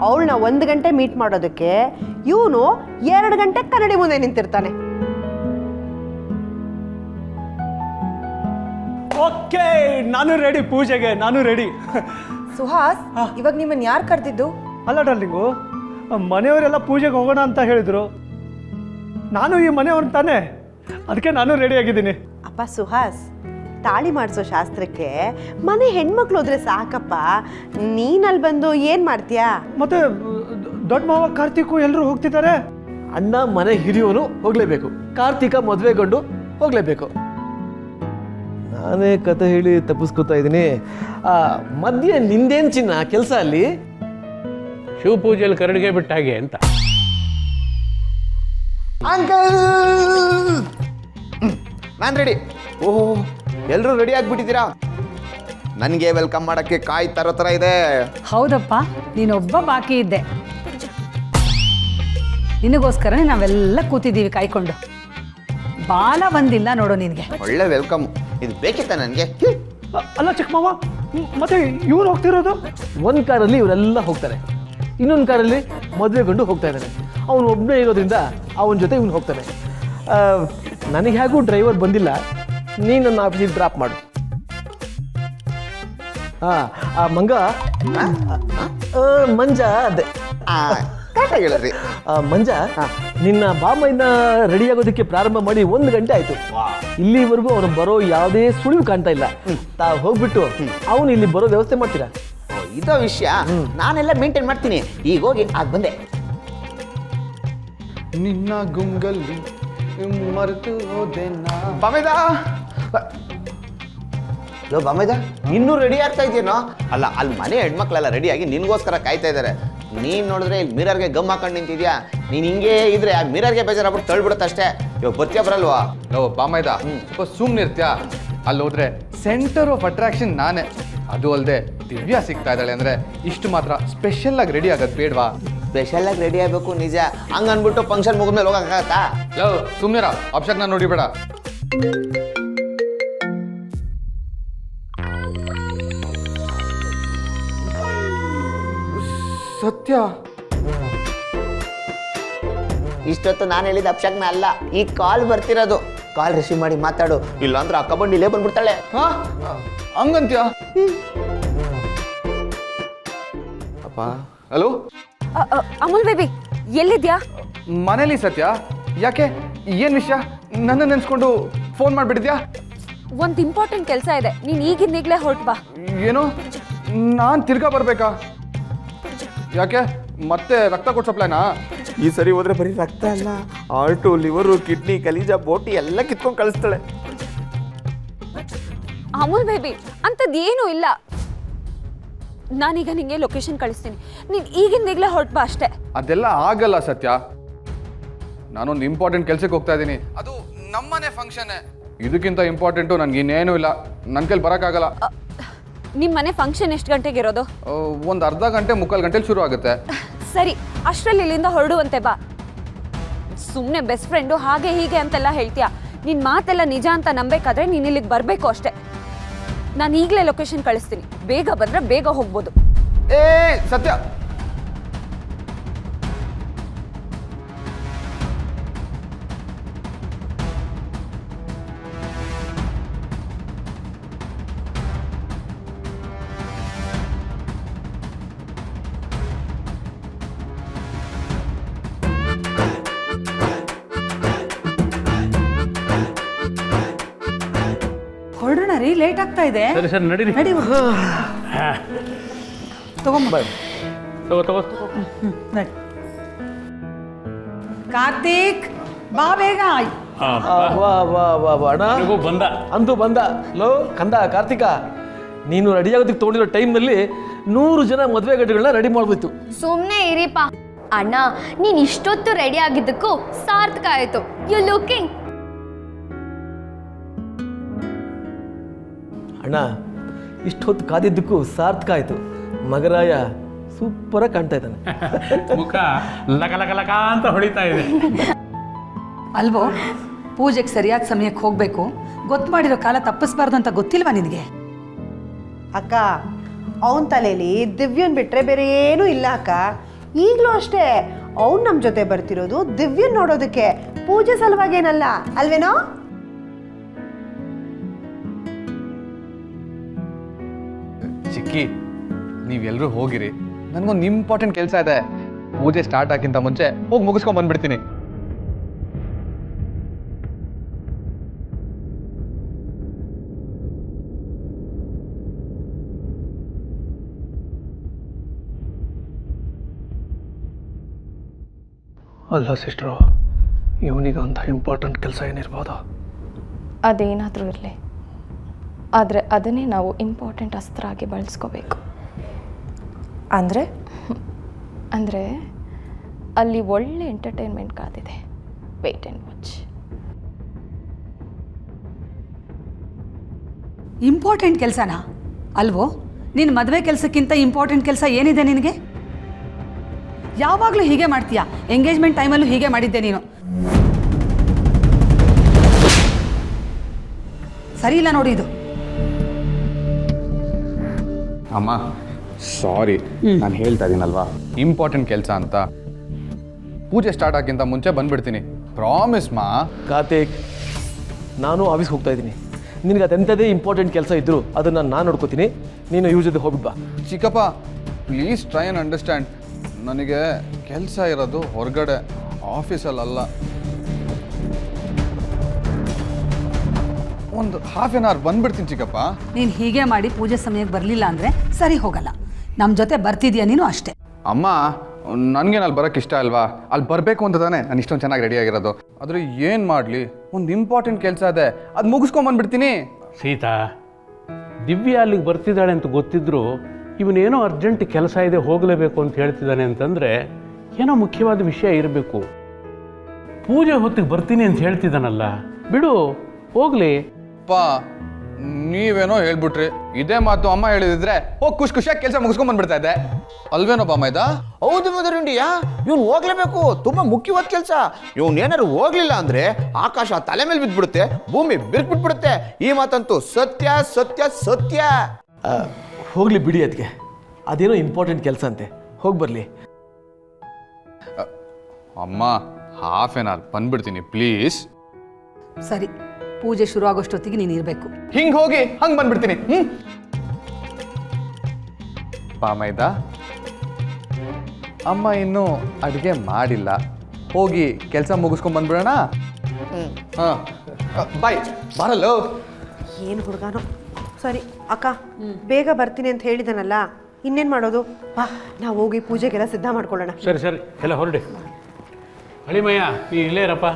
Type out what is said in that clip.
ಅವಳನ್ನ 1 ಗಂಟೆ ಮೀಟ್ ಮಾಡೋದಕ್ಕೆ ಇವನು 2 ಗಂಟೆ ಕನ್ನಡಿ ಮುಂದೆ ನಿಂತಿರ್ತಾನೆ. ಓಕೆ, ನಾನು ರೆಡಿ, ಪೂಜೆಗೆ ನಾನು ರೆಡಿ. ಸುಹಾಸ್, ಇವಾಗ ನಿಮ್ಮನ್ನು ಯಾರು ಕರೆದಿದ್ದು? ಅಲ್ಲ ಡಾರ್ಲಿಂಗು, ಮನೆಯವರೆಲ್ಲ ಪೂಜೆಗೆ ಹೋಗೋಣ ಅಂತ ಹೇಳಿದ್ರು. ನಾನು ಈ ಮನೆಯವ್ರು ತಾನೆ, ಅದಕ್ಕೆ ನಾನು ರೆಡಿ ಆಗಿದ್ದೀನಿ. ಅಪ್ಪ ಸುಹಾಸ್, ತಾಳಿ ಮಾಡಿಸೋ ಶಾಸ್ತ್ರಕ್ಕೆ ಮನೆ ಹೆಣ್ಮಕ್ಳು ಹೋದ್ರೆ ಸಾಕಪ್ಪ. ನೀನಲ್ಲಿ ಬಂದು ಏನು ಮಾಡ್ತೀಯಾ? ಮತ್ತೆ ದೊಡ್ಡ ಮಾವ ಕಾರ್ತಿಕು ಎಲ್ಲರೂ ಹೋಗ್ತಿದ್ದಾರೆ. ಅಣ್ಣ ಮನೆ ಹಿರಿಯೋನು ಹೋಗಲೇಬೇಕು, ಕಾರ್ತಿಕ ಮದುವೆಗೊಂಡು ಹೋಗಲೇಬೇಕು. ನಾನೇ ಕತೆ ಹೇಳಿ ತಪ್ಪಿಸ್ಕೊತಾ ಇದ್ದೀನಿ. ಮಧ್ಯೆ ನಿಂದೇನು ಚಿನ್ನ ಕೆಲಸ ಅಲ್ಲಿ? ಶಿವಪೂಜೆಯಲ್ಲಿ ಕರಡಿಗೆ ಬಿಟ್ಟ ಹಾಗೆ ಅಂತ. ಅಂಕಲ್, ನಾನು ರೆಡಿ. ಓಹೋ, ಎಲ್ಲರೂ ರೆಡಿ ಆಗಿಬಿಟ್ಟಿದ್ದೀರಾ? ನನಗೆ ವೆಲ್ಕಮ್ ಮಾಡೋಕ್ಕೆ ಕಾಯಿ ಥರ ಇದೆ. ಹೌದಪ್ಪ, ನೀನೊಬ್ಬ ಬಾಕಿ ಇದ್ದೆ. ನಿನಗೋಸ್ಕರನೇ ನಾವೆಲ್ಲ ಕೂತಿದ್ದೀವಿ ಕಾಯ್ಕೊಂಡು. ಬಾಲ ಬಂದಿಲ್ಲ ನೋಡು ನಿನಗೆ. ಒಳ್ಳೆ ವೆಲ್ಕಮ್, ಇದು ಬೇಕಿತ್ತ ನನಗೆ? ಅಲ್ಲ ಚಿಕ್ಕ ಮಾವ, ಮತ್ತೆ ಇವ್ರು ಹೋಗ್ತಿರೋದು? ಒಂದು ಕಾರಲ್ಲಿ ಇವರೆಲ್ಲ ಹೋಗ್ತಾರೆ, ಇನ್ನೊಂದು ಕಾರಲ್ಲಿ ಮದುವೆಗೊಂಡು ಹೋಗ್ತಾ ಇದ್ದಾನೆ. ಅವನು ಒಬ್ಬನೇ ಇರೋದ್ರಿಂದ ಅವನ ಜೊತೆ ಇವನು ಹೋಗ್ತಾನೆ. ನನಗೆ ಹೇಗೂ ಡ್ರೈವರ್ ಬಂದಿಲ್ಲ, ನೀನು ನನ್ನ ಆಫೀಸಿಗೆ ಡ್ರಾಪ್ ಮಾಡು. ಮಂಜ ಅದೇ ಕರೆಕ್ಟಾಗಿ ಹೇಳ್ರಿ. ಮಂಜ, ನಿನ್ನ ಬಾಮೈನ ರೆಡಿ ಆಗೋದಕ್ಕೆ ಪ್ರಾರಂಭ ಮಾಡಿ 1 ಗಂಟೆ ಆಯ್ತು. ಇಲ್ಲಿವರೆಗೂ ಅವನು ಬರೋ ಯಾವುದೇ ಸುಳಿವು ಕಾಣ್ತಾ ಇಲ್ಲ. ತಾವು ಹೋಗ್ಬಿಟ್ಟು ಅವನು ಇಲ್ಲಿ ಬರೋ ವ್ಯವಸ್ಥೆ ಮಾಡ್ತೀರಾ? ಇದೋ ವಿಷಯ, ನಾನೆಲ್ಲ ಮೇಂಟೈನ್ ಮಾಡ್ತೀನಿ. ಈಗ ಹೋಗಿ ಆಗ ಬಂದೆ. ನಿನ್ನ ಗುಂಗಲ್ಲಿ ಮರೆತು ಹೋದೆ ಬಾಮೇದ. ಲೋ ಬಾಮೇದ, ಇನ್ನೂ ರೆಡಿ ಆಗ್ತಾ ಇದೆಯೇನೋ? ಅಲ್ಲ, ಅಲ್ಲಿ ಮನೆ ಹೆಣ್ಮಕ್ಳೆಲ್ಲ ರೆಡಿಯಾಗಿ ನಿನ್ಗೋಸ್ಕರ ಕಾಯ್ತಾ ಇದ್ದಾರೆ. ನೀನು ನೋಡಿದ್ರೆ ಇಲ್ಲಿ ಮಿರರ್ಗೆ ಗಮ್ ಹಾಕೊಂಡು ನಿಂತಿದ್ಯಾ. ನೀನು ಹಿಂಗೆ ಇದ್ರೆ ಆ ಮಿರರ್ಗೆ ಬೇಜಾರಾಗ್ಬಿಟ್ಟು ತಳ್ಬಿಡುತ್ತೆ ಅಷ್ಟೇ. ಇವಾಗ ಬರ್ತೀಯ ಬರಲ್ವಾ? ಲೋ ಬಾಮೈದ, ಸ್ವಲ್ಪ ಸುಮ್ಮನೆ ಇರ್ತೀಯಾ? ಅಲ್ಲಿ ಹೋದ್ರೆ ಸೆಂಟರ್ ಆಫ್ ಅಟ್ರಾಕ್ಷನ್ ನಾನೇ. ಅದು ಅಲ್ಲದೆ ದಿವ್ಯಾ ಸಿಗ್ತಾ ಇದ್ದಾಳೆ ಅಂದರೆ ಇಷ್ಟು ಮಾತ್ರ ಸ್ಪೆಷಲ್ ಆಗಿ ರೆಡಿ ಆಗೋದು ಬೇಡವಾ? ಸ್ಪೆಷಲ್ ಆಗಿ ರೆಡಿ ಆಗಬೇಕು ನಿಜ. ಹಂಗ ಅನ್ಬಿಟ್ಟು ಫಂಕ್ಷನ್ ಮುಗಿದ್ಮೇಲೆ ಹೋಗಕ್ಕಾಗತ್ತಾ? ಲೋ ಸುಮ್ಮನಿರ, ಅಪ್ಶಕ್ನ ನೋಡಿಬೇಡ. ಸತ್ಯ, ಇಷ್ಟೊತ್ತು ನಾನು ಹೇಳಿದ ಅಪ್ಶಕ್ನ ಅಲ್ಲ, ಈ ಕಾಲ್ ಬರ್ತಿರೋದು. ಕಾಲ್ ರಿಸೀವ್ ಮಾಡಿ ಮಾತಾಡು, ಇಲ್ಲಾಂದ್ರೆ ಅಕ್ಕ ಬಂದು ಇಲ್ಲೇ ಬಂದ್ಬಿಡ್ತಾಳೆ. ಹಾ ಹಂಗಂತ್ಯ? ಅಪ್ಪ, ಹಲೋ ಅಮೂಲ್ ಬೇಬಿ, ಎಲ್ಲಿದ್ಯಾ? ಮನೇಲಿ. ಸತ್ಯ, ಯಾಕೆ, ಏನು ವಿಷಯ? ನನ್ನ ನೆನ್ಸ್ಕೊಂಡು ಫೋನ್ ಮಾಡಿಬಿಟ್ಟಿದ್ಯಾ? ಒಂದು ಇಂಪಾರ್ಟೆಂಟ್ ಕೆಲಸ ಇದೆ, ನೀನು ಈಗಿಂದೀಗಲೇ ಹೊರಟು ಬಾ. ಏನು, ನಾನು ತಿರ್ಗಾ ಬರ್ಬೇಕಾ? ಯಾಕೆ, ಮತ್ತೆ ರಕ್ತ ಕೊಡ್ಸೋ ಪ್ಲಾನಾ? ಈ ಸರಿ ಹೋದ್ರೆ ಬರೀ ರಕ್ತ ಅಲ್ಲ, ಹಾರ್ಟು, ಲಿವರು, ಕಿಡ್ನಿ, ಕಲೀಜ, ಬೋಟಿ ಎಲ್ಲ ಕಿತ್ಕೊಂಡು ಕಳಿಸ್ತಾಳೆ. ಅಮೂಲ್ ಬೇಬಿ, ಅಂಥದ್ದು ಏನೂ ಇಲ್ಲ. ನಾನೀಗ ನಿಂಗೆ ಲೊಕೇಶನ್ ಕಳಿಸ್ತೀನಿ, ನೀನು ಈಗಿಂದೀಗಲೇ ಹೊರಟು ಬಾ ಅಷ್ಟೇ. ಅದೆಲ್ಲ ಆಗಲ್ಲ ಸತ್ಯ. ನಾನೊಂದು ಇಂಪಾರ್ಟೆಂಟ್ ಕೆಲ್ಸಕ್ಕೆ ಹೋಗ್ತಾ ಇದ್ದೀನಿ, ಅದು ನಮ್ಮನೆ ಫಂಕ್ಷನ್ನೇ. ಇದಕ್ಕಿಂತ ಇಂಪಾರ್ಟೆಂಟು ನನಗೆ ಇನ್ನೇನೂ ಇಲ್ಲ. ನನ್ನ ಕೈಲಿ ಬರೋಕ್ಕಾಗಲ್ಲ. ನಿಮ್ಮ ಮನೆ ಫಂಕ್ಷನ್ ಎಷ್ಟು ಗಂಟೆಗೆ ಇರೋದು? ಒಂದು ಅರ್ಧ ಗಂಟೆ 3/4 ಗಂಟೆಲಿ ಶುರು ಆಗುತ್ತೆ. ಸರಿ, ಅಷ್ಟರಲ್ಲಿ ಇಲ್ಲಿಂದ ಹೊರಡುವಂತೆ ಬಾ. ಸುಮ್ಮನೆ ಬೆಸ್ಟ್ ಫ್ರೆಂಡು ಹಾಗೆ ಹೀಗೆ ಅಂತೆಲ್ಲ ಹೇಳ್ತೀಯಾ. ನಿನ್ನ ಮಾತೆಲ್ಲ ನಿಜ ಅಂತ ನಂಬೇಕಾದ್ರೆ ನೀನು ಇಲ್ಲಿಗೆ ಬರಬೇಕು ಅಷ್ಟೇ. ನಾನು ಈಗಲೇ ಲೊಕೇಶನ್ ಕಳಿಸ್ತೀನಿ, ಬೇಗ ಬಂದರೆ ಬೇಗ ಹೋಗ್ಬೋದು. ಏ ಸತ್ಯ, ಹೊರಡೋಣ ರೀ, ಲೇಟ್ ಆಗ್ತಾ ಇದೆ. ಸರಿ ಸರಿ, ನಡೀರಿ. ನಡಿ ತಗೊಂಬ. ತಗೋ. ನಡಿ. ಕಾರ್ತಿಕ್, ಬಾ ಬೇಗ. ಅಣ್ಣ ಬಂದ ಅಂತೂ ಬಂದ. ಲೋ ಕಂದ ಕಾರ್ತಿಕ, ನೀನು ರೆಡಿ ಆಗೋದಕ್ಕೆ ತೊಗೊಂಡಿರೋ ಟೈಮ್ನಲ್ಲಿ 100 ಜನ ಮದುವೆ ಗಡ್ಡೆಗಳನ್ನ ರೆಡಿ ಮಾಡ್ಬೋಯ್ತು. ಸುಮ್ಮನೆ ಇರಿಪ್ಪ ಅಣ್ಣ, ನೀನು ಇಷ್ಟೊತ್ತು ರೆಡಿ ಆಗಿದ್ದಕ್ಕೂ ಸಾರ್ಥಕ ಆಯಿತು. You looking. ಅಣ್ಣ, ಇಷ್ಟು ಹೊತ್ತು ಕಾದಿದ್ದಕ್ಕೂ ಸಾರ್ಥಕ ಆಯಿತು. ಮಗರಾಯ ಸೂಪರಾಗಿ ಕಾಣ್ತಾ ಇದ್ದಾನೆ. ಮುಖ ಲಕ ಲಕ ಲಕ ಅಂತ ಹೊಳಿತಾ ಇದೆ. ಅಲ್ವೋ, ಪೂಜೆಗೆ ಸರಿಯಾದ ಸಮಯಕ್ಕೆ ಹೋಗಬೇಕು. ಗೊತ್ತು ಮಾಡಿರೋ ಕಾಲ ತಪ್ಪಿಸ್ಬಾರ್ದು ಅಂತ ಗೊತ್ತಿಲ್ವಾ ನಿನಗೆ? ಅಕ್ಕ, ಅವನ ತಲೆಯಲ್ಲಿ ದಿವ್ಯನ್ ಬಿಟ್ರೆ ಬೇರೆ ಏನೂ ಇಲ್ಲ ಅಕ್ಕ. ಈಗಲೂ ಅಷ್ಟೇ ಅವ್ನು ನಮ್ಮ ಜೊತೆ ಬರ್ತಿರೋದು ದಿವ್ಯನ್ ನೋಡೋದಕ್ಕೆ, ಪೂಜೆ ಸಲುವಾಗೇನಲ್ಲ ಅಲ್ವೇನೋ? ಚಿಕ್ಕಿ ನೀವೆಲ್ಲರೂ ಹೋಗಿರಿ, ನನಗೊಂದು ಇಂಪಾರ್ಟೆಂಟ್ ಕೆಲಸ ಇದೆ. ಪೂಜೆ ಸ್ಟಾರ್ಟ್ ಆಗಿಂತ ಮುಂಚೆ ಹೋಗಿ ಮುಗಿಸ್ಕೊಂಡ್ ಬಂದ್ಬಿಡ್ತೀನಿ. ಅಲ್ಲ ಸಿಸ್ಟ್ರು, ಇವನಿಗೆ ಅಂಥ ಇಂಪಾರ್ಟೆಂಟ್ ಕೆಲಸ ಏನಿರ್ಬೋದು? ಅದೇನಾದರೂ ಇರಲಿ, ಆದರೆ ಅದನ್ನೇ ನಾವು ಇಂಪಾರ್ಟೆಂಟ್ ಅಸ್ತ್ರ ಆಗಿ ಬಳಸ್ಕೋಬೇಕು. ಅಂದರೆ ಅಲ್ಲಿ ಒಳ್ಳೆ ಎಂಟರ್ಟೈನ್ಮೆಂಟ್ ಕಾದಿದೆ. Wait and watch. ಇಂಪಾರ್ಟೆಂಟ್ ಕೆಲಸನಾ? ಅಲ್ವೋ, ನಿನ್ನ ಮದುವೆ ಕೆಲಸಕ್ಕಿಂತ ಇಂಪಾರ್ಟೆಂಟ್ ಕೆಲಸ ಏನಿದೆ ನಿನಗೆ? ಯಾವಾಗಲೂ ಹೀಗೆ ಮಾಡ್ತೀಯಾ. ಎಂಗೇಜ್ಮೆಂಟ್ ಟೈಮಲ್ಲೂ ಹೀಗೆ ಮಾಡಿದ್ದೆ ನೀನು. ಸರಿ ಇಲ್ಲ ನೋಡಿ ಇದು. ಅಮ್ಮ ಸಾರಿ, ನಾನು ಹೇಳ್ತಾ ಇದ್ದೀನಲ್ವಾ ಇಂಪಾರ್ಟೆಂಟ್ ಕೆಲಸ ಅಂತ. ಪೂಜೆ ಸ್ಟಾರ್ಟ್ ಆಗಿಂತ ಮುಂಚೆ ಬಂದ್ಬಿಡ್ತೀನಿ, ಪ್ರಾಮಿಸ್ ಮಾ. ಕಾರ್ತಿಕ್, ನಾನು ಆಫೀಸ್ಗೆ ಹೋಗ್ತಾ ಇದ್ದೀನಿ. ನಿನಗೆ ಅದೆಂಥದೇ ಇಂಪಾರ್ಟೆಂಟ್ ಕೆಲಸ ಇದ್ದರೂ ಅದನ್ನು ನಾನು ನೋಡ್ಕೋತೀನಿ. ನೀನು ಇವ್ರ ಜೊತೆ ಹೋಗ್ಬಿಟ್ಟು ಬಾ. ಚಿಕ್ಕಪ್ಪ ಪ್ಲೀಸ್ ಟ್ರೈ ಆ್ಯಂಡ್ ಅಂಡರ್ಸ್ಟ್ಯಾಂಡ್. ನನಗೆ ಕೆಲಸ ಇರೋದು ಹೊರಗಡೆ, ಆಫೀಸಲ್ಲ. ಒಂದು ಹಾಫ್ ಆನ್ ಅವರ್ ಬಂದ್ಬಿಡ್ತೀನಿ ಚಿಕ್ಕಪ್ಪ. ನೀನು ಹೀಗೆ ಮಾಡಿ ಪೂಜೆ ಸಮಯಕ್ಕೆ ಬರಲಿಲ್ಲ ಅಂದರೆ ಸರಿ ಹೋಗಲ್ಲ. ನಮ್ಮ ಜೊತೆ ಬರ್ತಿದ್ಯಾ ನೀನು ಅಷ್ಟೇ. ಅಮ್ಮ ನನಗೇನು ಅಲ್ಲಿ ಬರೋಕ್ಕೆ ಇಷ್ಟ ಅಲ್ವಾ? ಅಲ್ಲಿ ಬರಬೇಕು ಅಂತ ತಾನೇ ನಾನು ಇಷ್ಟೊಂದು ಚೆನ್ನಾಗಿ ರೆಡಿ ಆಗಿರೋದು. ಆದರೆ ಏನು ಮಾಡಲಿ, ಒಂದು ಇಂಪಾರ್ಟೆಂಟ್ ಕೆಲಸ ಇದೆ, ಅದು ಮುಗಿಸ್ಕೊಂಬಂದ್ಬಿಡ್ತೀನಿ. ಸೀತಾ, ದಿವ್ಯ ಅಲ್ಲಿಗೆ ಬರ್ತಿದ್ದಾಳೆ ಅಂತ ಗೊತ್ತಿದ್ರು ಇವನೇನೋ ಅರ್ಜೆಂಟ್ ಕೆಲಸ ಇದೆ ಹೋಗಲೇಬೇಕು ಅಂತ ಹೇಳ್ತಿದ್ದಾನೆ ಅಂತಂದರೆ ಏನೋ ಮುಖ್ಯವಾದ ವಿಷಯ ಇರಬೇಕು. ಪೂಜೆ ಹೊತ್ತಿಗೆ ಬರ್ತೀನಿ ಅಂತ ಹೇಳ್ತಿದ್ದಾನಲ್ಲ, ಬಿಡು ಹೋಗಲಿ. ಅಪ್ಪ ನೀವೇನೋ ಹೇಳ್ಬಿಟ್ರಿ, ಇದೇ ಮಾತು ಅಮ್ಮ ಹೇಳಿದ್ರೆ ಹೋಗಿ ಖುಷಿಯಾಗಿ ಕೆಲಸ ಮುಗಿಸ್ಕೊಂಬಂದ್ಬಿಡ್ತಾ ಇದ್ದೆ ಅಲ್ವೇನೋ ಮೈದ? ಹೌದು ಮದರುಂಡಿಯಾ, ಇವ್ನು ಹೋಗ್ಲೇಬೇಕು, ತುಂಬಾ ಮುಖ್ಯವಾದ ಕೆಲಸ. ಇವ್ನು ಏನಾದ್ರು ಹೋಗ್ಲಿಲ್ಲ ಅಂದ್ರೆ ಆಕಾಶ ತಲೆ ಮೇಲೆ ಬಿದ್ದ್ಬಿಡುತ್ತೆ, ಭೂಮಿ ಬಿರುಕ್ಬಿಟ್ಬಿಡುತ್ತೆ. ಈ ಮಾತಂತೂ ಸತ್ಯ ಸತ್ಯ ಸತ್ಯ. ಹೋಗಲಿ ಬಿಡಿ, ಅದಕ್ಕೆ ಅದೇನೋ ಇಂಪಾರ್ಟೆಂಟ್ ಕೆಲಸ ಅಂತೆ, ಹೋಗಿ ಬರಲಿ. ಅಮ್ಮ ಹಾಫ್ ಆನ್ ಅವರ್ ಬಂದ್ಬಿಡ್ತೀನಿ ಪ್ಲೀಸ್. ಸರಿ, ಪೂಜೆ ಶುರು ಆಗೋಷ್ಟೊತ್ತಿಗೆ ನೀನು ಇರಬೇಕು. ಹಿಂಗೆ ಹೋಗಿ ಹಂಗೆ ಬಂದ್ಬಿಡ್ತೀನಿ. ಮೈದ, ಅಮ್ಮ ಇನ್ನೂ ಅಡುಗೆ ಮಾಡಿಲ್ಲ, ಹೋಗಿ ಕೆಲಸ ಮುಗಿಸ್ಕೊಂಡ್ ಬಂದ್ಬಿಡೋಣ. ಹಾಂ ಬಾಯ್, ಬರಲ್ಲ. ಏನು ಹುಡುಗಾನೋ. ಸರಿ ಅಕ್ಕ, ಬೇಗ ಬರ್ತೀನಿ ಅಂತ ಹೇಳಿದನಲ್ಲ, ಇನ್ನೇನು ಮಾಡೋದು? ಬಾ, ನಾವು ಹೋಗಿ ಪೂಜೆಗೆಲ್ಲ ಸಿದ್ಧ ಮಾಡ್ಕೊಳ್ಳೋಣ. ಸರಿ ಎಲ್ಲ ಹೊರಡಿ. ಅಳಿಮಯ್ಯ, ನೀ ಇಲ್ಲೇ ಇರಪ್ಪ.